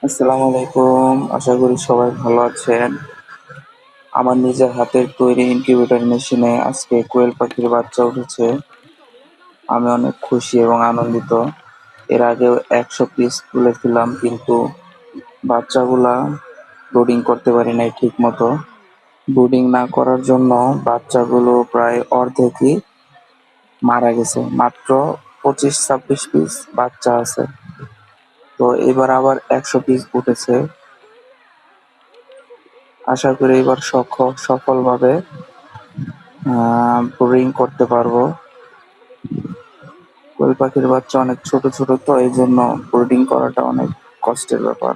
আসসালামু আলাইকুম। আশা করি সবাই ভালো আছেন। আমার নিজের হাতের তৈরি ইনকিউবেটর মেশিনে আজকে কোয়েল পাখির বাচ্চা উঠেছে। আমি অনেক খুশি এবং আনন্দিত। এর আগেও ১০০ পিস তুলেছিলাম, কিন্তু বাচ্চাগুলা ব্রুডিং করতে পারি নাই ঠিক মতো। ব্রুডিং না করার জন্য বাচ্চাগুলো প্রায় অর্ধেকই মারা গেছে। মাত্র ২৫-২৬ পিস বাচ্চা আছে। তো এবার আবার ১০০ পিস উঠেছে। আশা করি এবার সফলভাবে ব্রুডিং করতে পারবো। কোয়েল পাখির বাচ্চা অনেক ছোট ছোট, তো এই জন্য ব্রুডিং করাটা অনেক কষ্টের ব্যাপার।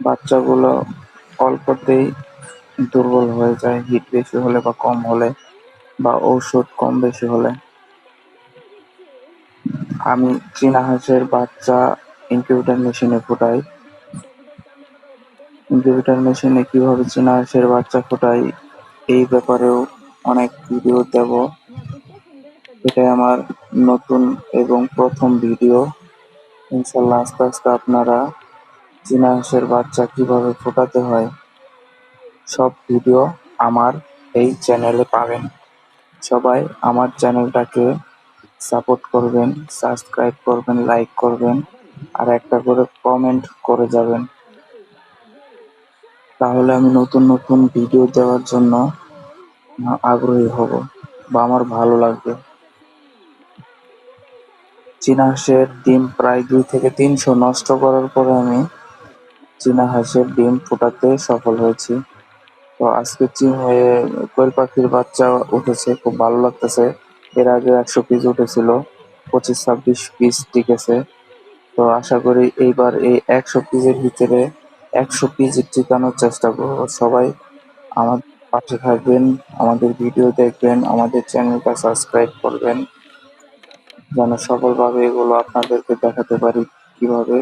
বাচ্চাগুলো অল্পতেই দুর্বল হয়ে যায়, হিট বেশি হলে বা কম হলে, বা ঔষধ কম বেশি হলে। আমি চীনা হাঁসের বাচ্চা ইনকিউবেটর মেশিনে ফোটাই। ইনকিউবেটর মেশিনে কিভাবে চীনা হাঁসের বাচ্চা ফোটাই এই ব্যাপারেও অনেক ভিডিও দেব। এটাই আমার নতুন এবং প্রথম ভিডিও। ইনশাল্লাহ আস্তে আস্তে আপনারা চীনা হাঁসের বাচ্চা কিভাবে ফোটাতে হয় সব ভিডিও আমার এই চ্যানেলে পাবেন। সবাই আমার চ্যানেলটাকে সাপোর্ট করবেন, সাবস্ক্রাইব করবেন, লাইক করবেন, আর একটা করে কমেন্ট করে যাবেন। তাহলে আমি নতুন নতুন ভিডিও দেওয়ার জন্য আগ্রহী হব, বা আমার ভালো লাগবে। চীনা হাঁসের ডিম প্রায় ২ থেকে ৩০০ নষ্ট করার পরে আমি চীনা হাঁসের ডিম ফোটাতে সফল হয়েছি। তো আজকে কোয়েল পাখির বাচ্চা উঠেছে, খুব ভালো লাগতেছে। এর আগে ১০০ পিস উঠেছিল, ২৫-২৬ পিস টিকেছে। তো আশা করি এইবার এই ১০০ পিসের ভিতরে ১০০ পিস টিকানোর চেষ্টা করব। সবাই আমার পাশে থাকবেন, আমাদের ভিডিও দেখবেন, আমাদের চ্যানেলটা সাবস্ক্রাইব করবেন, যেন সফলভাবে এগুলো আপনাদেরকে দেখাতে পারি কিভাবে